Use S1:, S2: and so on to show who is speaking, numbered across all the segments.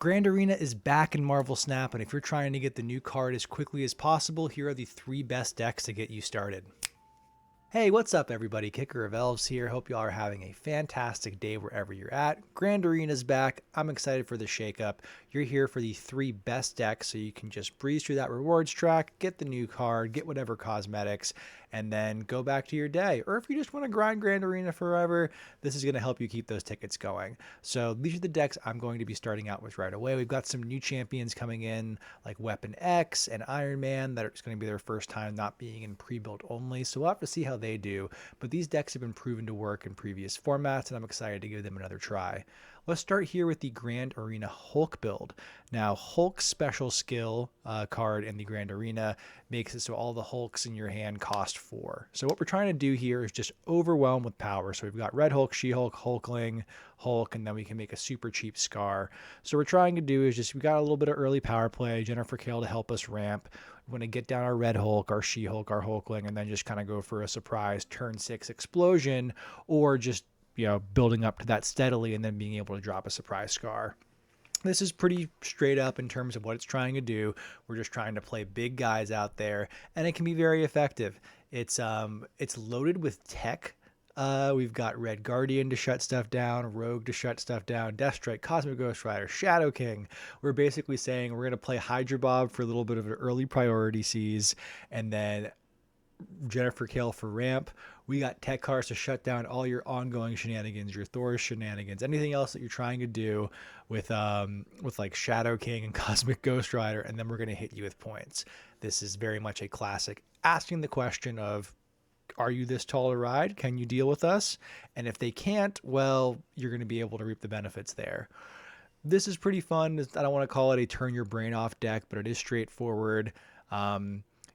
S1: Grand Arena is back in Marvel Snap, and if you're trying to get the new card as quickly as possible, here are the 3 best decks to get you started. Hey, what's up, everybody? Kicker of Elves here. Hope you all are having a fantastic day wherever you're at. Grand Arena's back. I'm excited for the shakeup. You're here for the 3 best decks, so you can just breeze through that rewards track, get the new card, get whatever cosmetics, and then go back to your day. Or if you just want to grind Grand Arena forever, this is going to help you keep those tickets going. So these are the decks I'm going to be starting out with right away. We've got some new champions coming in, like Weapon X and Iron Man, that it's going to be their first time not being in pre-built only. So we'll have to see how they do. But these decks have been proven to work in previous formats, and I'm excited to give them another try. Let's start here with the Grand Arena Hulk build. Now, Hulk's special skill card in the Grand Arena makes it so all the Hulks in your hand cost 4. So what we're trying to do here is just overwhelm with power. So we've got Red Hulk, She-Hulk, Hulkling, Hulk, and then we can make a super cheap Scar. So what we're trying to do is just, we got a little bit of early power play, Jennifer Kale to help us ramp. We want to get down our Red Hulk, our She-Hulk, our Hulkling, and then just kind of go for a surprise turn 6 explosion, or just building up to that steadily and then being able to drop a surprise Scar. This is pretty straight up in terms of what it's trying to do. We're just trying to play big guys out there, and it can be very effective. It's loaded with tech. We've got Red Guardian to shut stuff down, Rogue to shut stuff down, Deathstrike, Cosmic Ghost Rider, Shadow King. We're basically saying we're going to play Hydra Bob for a little bit of an early priority seize, and then Jennifer Kale for ramp. We got tech cards to shut down all your ongoing shenanigans, your Thor shenanigans, anything else that you're trying to do with like Shadow King and Cosmic Ghost Rider, and then we're going to hit you with points. This is very much a classic, asking the question of, are you this tall to ride? Can you deal with us? And if they can't, well, you're going to be able to reap the benefits there. This is pretty fun. I don't want to call it a turn your brain off deck, but it is straightforward.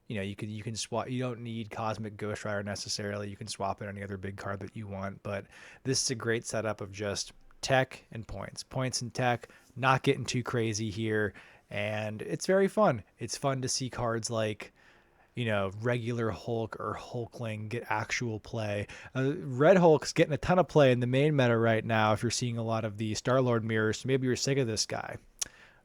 S1: You can swap. You don't need Cosmic Ghost Rider necessarily. You can swap in any other big card that you want. But this is a great setup of just tech and points and tech. Not getting too crazy here, and it's very fun. It's fun to see cards like, regular Hulk or Hulkling get actual play. Red Hulk's getting a ton of play in the main meta right now. If you're seeing a lot of the Star-Lord mirrors, so maybe you're sick of this guy.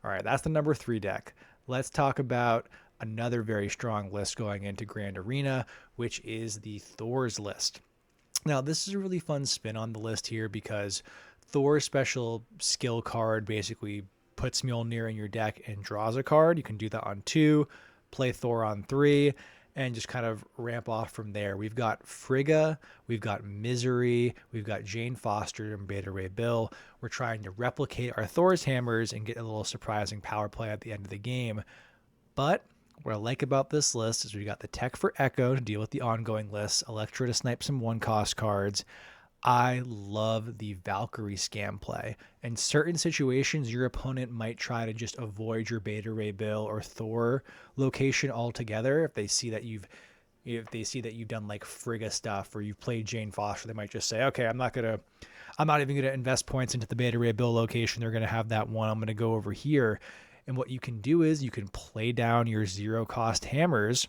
S1: All right, that's the number 3 deck. Let's talk about another very strong list going into Grand Arena, which is the Thor's list. Now, this is a really fun spin on the list here because Thor's special skill card basically puts Mjolnir in your deck and draws a card. You can do that on 2, play Thor on 3, and just kind of ramp off from there. We've got Frigga, we've got Misery, we've got Jane Foster and Beta Ray Bill. We're trying to replicate our Thor's hammers and get a little surprising power play at the end of the game. But what I like about this list is we got the tech for Echo to deal with the ongoing lists, Elektra to snipe some 1-cost cards. I love the Valkyrie scam play. In certain situations, your opponent might try to just avoid your Beta Ray Bill or Thor location altogether. If they see that you've done like Frigga stuff or you've played Jane Foster, they might just say, okay, I'm not even gonna invest points into the Beta Ray Bill location. They're gonna have that one. I'm gonna go over here. And what you can do is you can play down your 0-cost hammers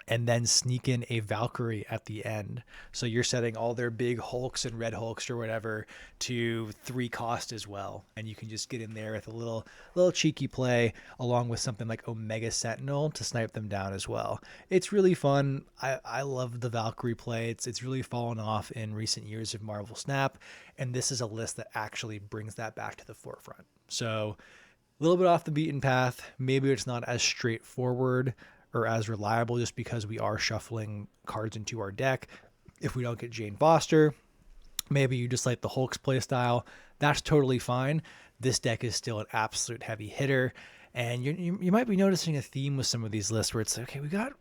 S1: and then sneak in a Valkyrie at the end. So you're setting all their big Hulks and Red Hulks or whatever to 3 cost as well. And you can just get in there with a little cheeky play along with something like Omega Sentinel to snipe them down as well. It's really fun. I love the Valkyrie play. It's really fallen off in recent years of Marvel Snap. And this is a list that actually brings that back to the forefront. So a little bit off the beaten path. Maybe it's not as straightforward or as reliable just because we are shuffling cards into our deck. If we don't get Jane Foster, maybe you just like the Hulk's playstyle. That's totally fine. This deck is still an absolute heavy hitter. And you might be noticing a theme with some of these lists where it's like, okay, we got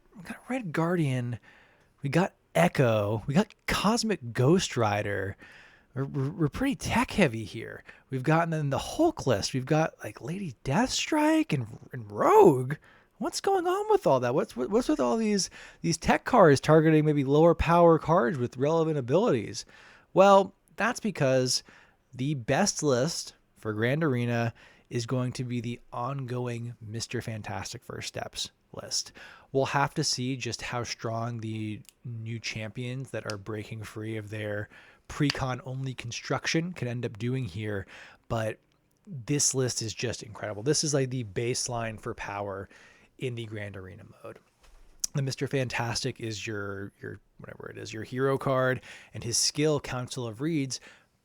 S1: Red Guardian, we got Echo, we got Cosmic Ghost Rider. We're pretty tech heavy here. We've gotten in the Hulk list. We've got like Lady Deathstrike and Rogue. What's going on with all that? What's with all these tech cards targeting maybe lower power cards with relevant abilities? Well, that's because the best list for Grand Arena is going to be the ongoing Mr. Fantastic First Steps list. We'll have to see just how strong the new champions that are breaking free of their pre-con only construction can end up doing here, but this list is just incredible. This is like the baseline for power in the Grand Arena mode. The Mr. Fantastic is your whatever it is, your hero card, and his skill, Council of Reeds,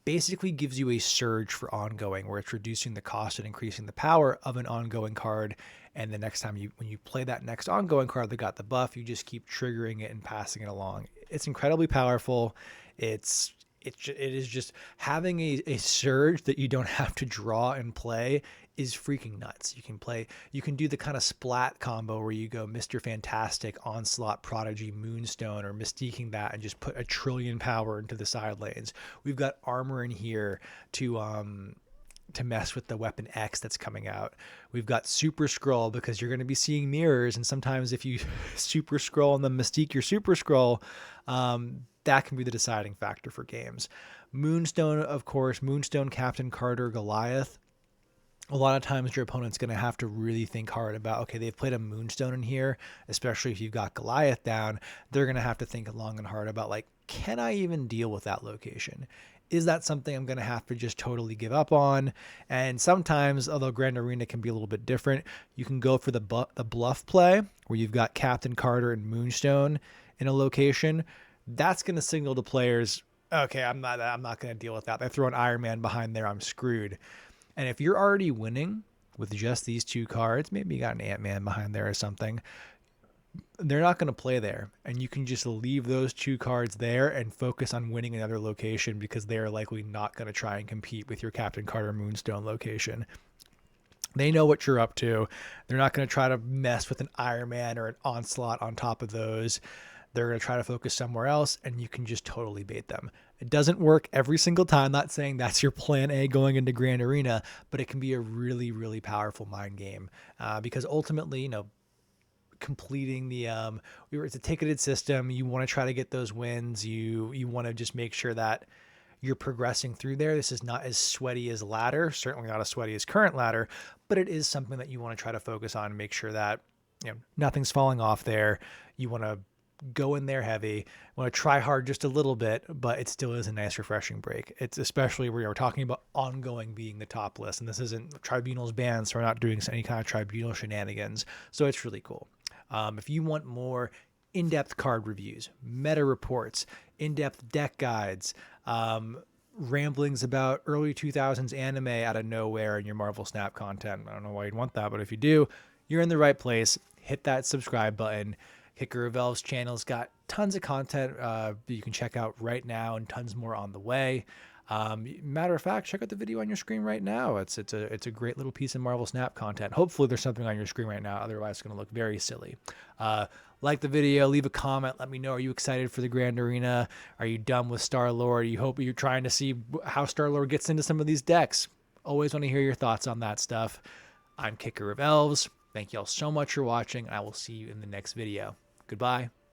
S1: basically gives you a surge for ongoing, where it's reducing the cost and increasing the power of an ongoing card. And the next time when you play that next ongoing card that got the buff, you just keep triggering it and passing it along. It's incredibly powerful. It is just having a surge that you don't have to draw and play is freaking nuts. You can do the kind of splat combo where you go Mr. Fantastic, Onslaught, Prodigy, Moonstone, or Mystiquing that and just put 1 trillion power into the side lanes. We've got armor in here to mess with the weapon X that's coming out. We've got Super Scroll because you're going to be seeing mirrors, and sometimes if you Super Scroll and then Mystique your Super Scroll, that can be the deciding factor for games. Moonstone, of course, Moonstone, Captain Carter, Goliath. A lot of times your opponent's going to have to really think hard about, okay, they've played a Moonstone in here, especially if you've got Goliath down. They're going to have to think long and hard about, like, can I even deal with that location? Is that something I'm going to have to just totally give up on? And sometimes, although Grand Arena can be a little bit different, you can go for the bluff play where you've got Captain Carter and Moonstone in a location. That's going to signal to players, okay, I'm not going to deal with that. They throw an Iron Man behind there, I'm screwed. And if you're already winning with just these 2 cards, maybe you got an Ant-Man behind there or something, they're not going to play there. And you can just leave those 2 cards there and focus on winning another location because they're likely not going to try and compete with your Captain Carter Moonstone location. They know what you're up to. They're not going to try to mess with an Iron Man or an Onslaught on top of those. They're going to try to focus somewhere else, and you can just totally bait them. It doesn't work every single time. Not saying that's your plan A going into Grand Arena, but it can be a really, really powerful mind game because ultimately, completing it's a ticketed system. You want to try to get those wins. You want to just make sure that you're progressing through there. This is not as sweaty as ladder, certainly not as sweaty as current ladder, but it is something that you want to try to focus on and make sure that nothing's falling off there. You want to go in there heavy, want to try hard just a little bit, but it still is a nice refreshing break. It's especially where we're talking about ongoing being the top list, and this isn't Tribunal's banned, so we're not doing any kind of Tribunal shenanigans, so it's really cool. If you want more in-depth card reviews, meta reports, in-depth deck guides, ramblings about early 2000s anime out of nowhere in your Marvel Snap content, I don't know why you'd want that, but if you do, you're in the right place. Hit that subscribe button. Kicker of Elves channel's got tons of content that you can check out right now and tons more on the way. Matter of fact, check out the video on your screen right now. It's a great little piece of Marvel Snap content. Hopefully there's something on your screen right now. Otherwise it's going to look very silly. Like the video, leave a comment. Let me know. Are you excited for the Grand Arena? Are you done with Star-Lord? You're trying to see how Star-Lord gets into some of these decks. Always want to hear your thoughts on that stuff. I'm Kicker of Elves. Thank you all so much for watching. I will see you in the next video. Goodbye.